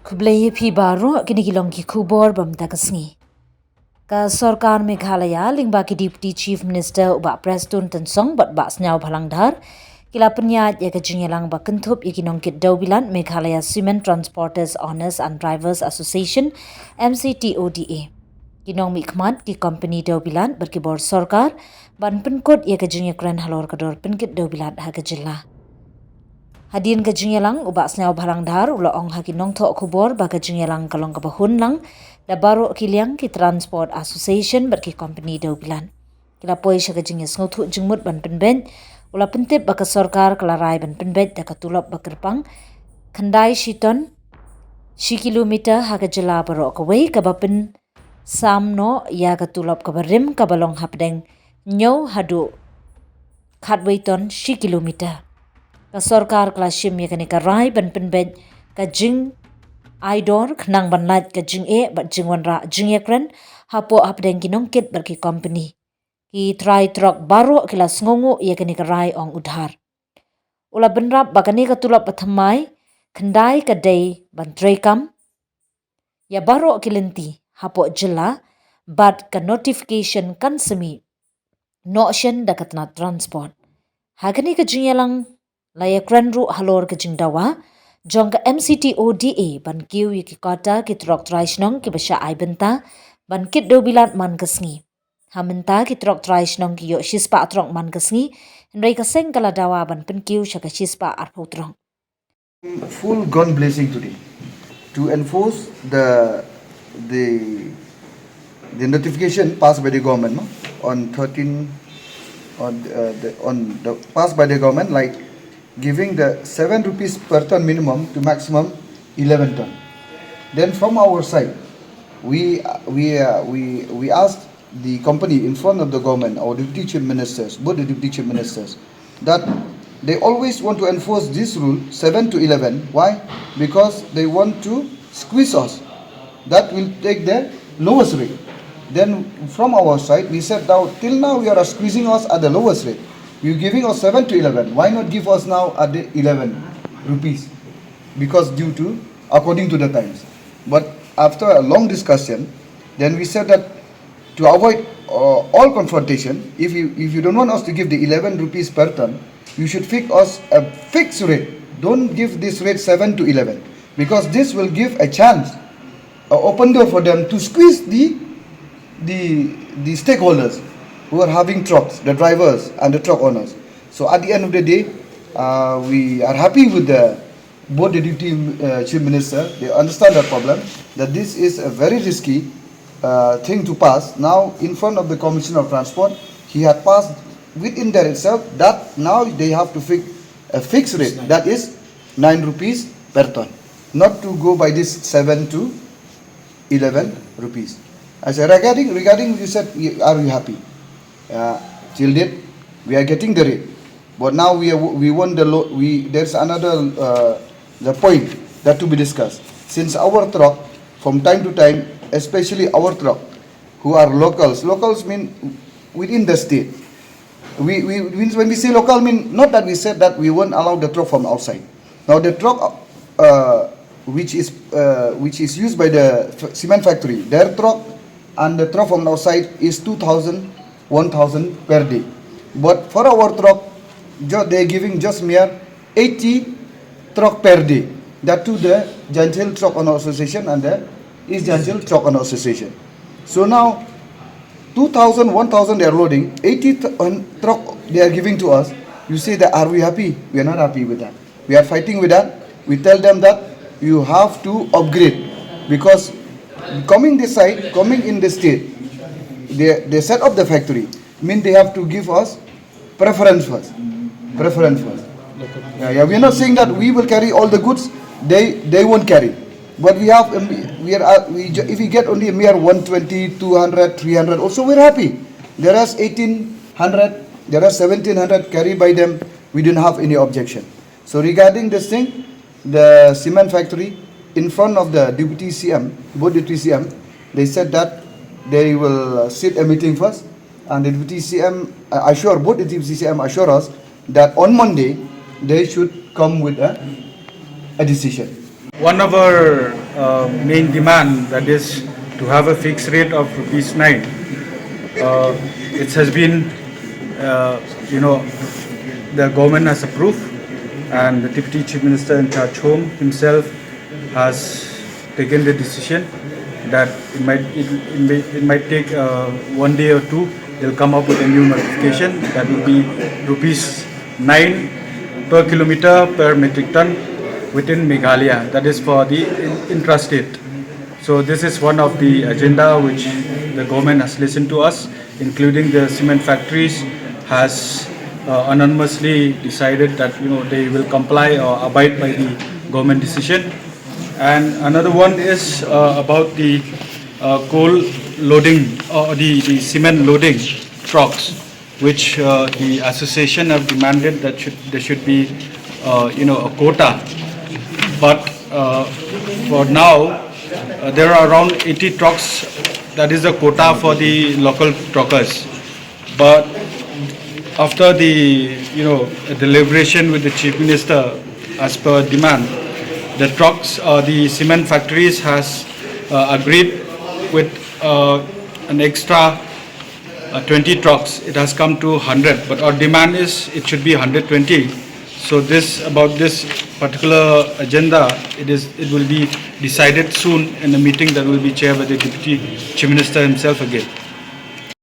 Kublai phi baro kini kilong ki khubor bam takasngi. Ka Sorkar Meghalaya lingba ki Deputy Chief Minister uba Preston Tensong bat ba snyau bhalangdhar kila penyat ya ka jingelang ba kentup ikinong ki dewbilat Meghalaya Cement Transporters Owners and Drivers Association MCTODA. Kinong mikmat ki company dewbilat berkibor Sorkar ban penkot ya ka jingekran halor kador penkit dewbilat ha ka jylla. Hadin ka jingyelang uba snyau bhalangdhar ula ong haki nong thok khubor ba ka jingyelang kalong ka bahun lang da baro kiliang ki Transport Association berki company dewbilat. Kila poi sya ka jingyes ngothu jingmut ban penben ula pentip ba ka Sorkar kelarai ban penbet da ka tulop ba kerpang khandai shiton 1kilomitar ha ka jylla baro ka wei ka bapen samno ya ka tulop ka barim ka balong hapdeng nyau hadu khatwei ton 1kilomitar. Ka Sorkar klasim ya kani ka rai ban penbet ka jing idor khnang ban lat ka jing e bat jing wanra jing yakran hapo hapdeng kinong kit berki company ki try truck baro kila sngongo ya kani ka rai ong udhar ula benrap bakani ka tulap pathamai khandai ka dei ban trekam ya baro kilenti hapo jylla bat ka notification kan semi notion da katna transport hagani ka jingyalang layak ranru halor ke jingdawa jong ka MCTODA ban kiu ki kota ki trok traisnong ki basha aibenta ban kit dewbilat man kasngi hamenta ki trok traisnong ki yo shispa trok man kasngi nrei ka seng kala dawa ban pen kiu shaka shispa arpo trong full gun blazing today to enforce the notification passed by the government on 13 on the passed by the government, like giving the 7 rupees per ton minimum to maximum 11 ton. Then from our side, we asked the company in front of the government, our deputy chief ministers, both the deputy chief ministers, that they always want to enforce this rule 7 to 11. Why? Because they want to squeeze us. That will take the lowest rate. Then from our side, we said now till now you are squeezing us at the lowest rate. You're giving us 7 to 11. Why not give us now at the 11 rupees? Because due to, according to the times. But after a long discussion, then we said that to avoid all confrontation, if you don't want us to give the 11 rupees per ton, you should fix us a fixed rate. Don't give this rate 7 to 11. Because this will give a chance, an open door for them to squeeze the stakeholders who are having trucks, the drivers and the truck owners. So at the end of the day, we are happy with both the deputy chief minister. They understand the problem, that this is a very risky thing to pass. Now in front of the Commissioner of Transport, he had passed within there itself that now they have to fix a fixed rate, that is 9 rupees per ton, not to go by this 7 to 11 rupees. I said, regarding you said, are you happy? Till date, we are getting the rate, but now we want there's another the point that to be discussed. Since our truck, from time to time, especially our truck, who are locals mean within the state. When we say local, mean not that we said that we won't allow the truck from outside. Now the truck which is used by the cement factory, their truck and the truck from outside is 2,000, 1,000 per day. But for our truck, they are giving just mere 80 truck per day. That to the Janjil Truck Owner Association and the East Janjil Truck Owner Association. So now 2,000, 1,000 they are loading, 80 truck they are giving to us. You say that, are we happy? We are not happy with that. We are fighting with that. We tell them that you have to upgrade, because coming this side, coming in the state, they set up the factory, mean they have to give us preference first. Yeah, we are not saying that we will carry all the goods, they won't carry. But if we get only a mere 120, 200, 300, also we're happy. There is 1,800, there are 1,700 carried by them, we didn't have any objection. So regarding this thing, the cement factory, in front of the deputy CM, both deputy CM, they said that they will sit a meeting first, and the deputy CM both the deputy CM assure us that on Monday they should come with a decision. One of our main demand, that is to have a fixed rate of rupees 9. It has been, the government has approved, and the Deputy Chief Minister in charge home himself has taken the decision that it might take 1 day or two. They'll come up with a new notification that will be rupees 9 per kilometer per metric ton within Meghalaya. That is for the intrastate. So this is one of the agenda which the government has listened to us, including the cement factories has anonymously decided that they will comply or abide by the government decision. And another one is about the coal loading or the cement loading trucks, which the association have demanded that there should be a quota. But for now, there are around 80 trucks. That is the quota for the local truckers. But after the deliberation with the Chief Minister, as per demand, the trucks, the cement factories has agreed with an extra 20 trucks. It has come to 100, but our demand is it should be 120. So about this particular agenda, it will be decided soon in a meeting that will be chaired by the Deputy Chief Minister himself again.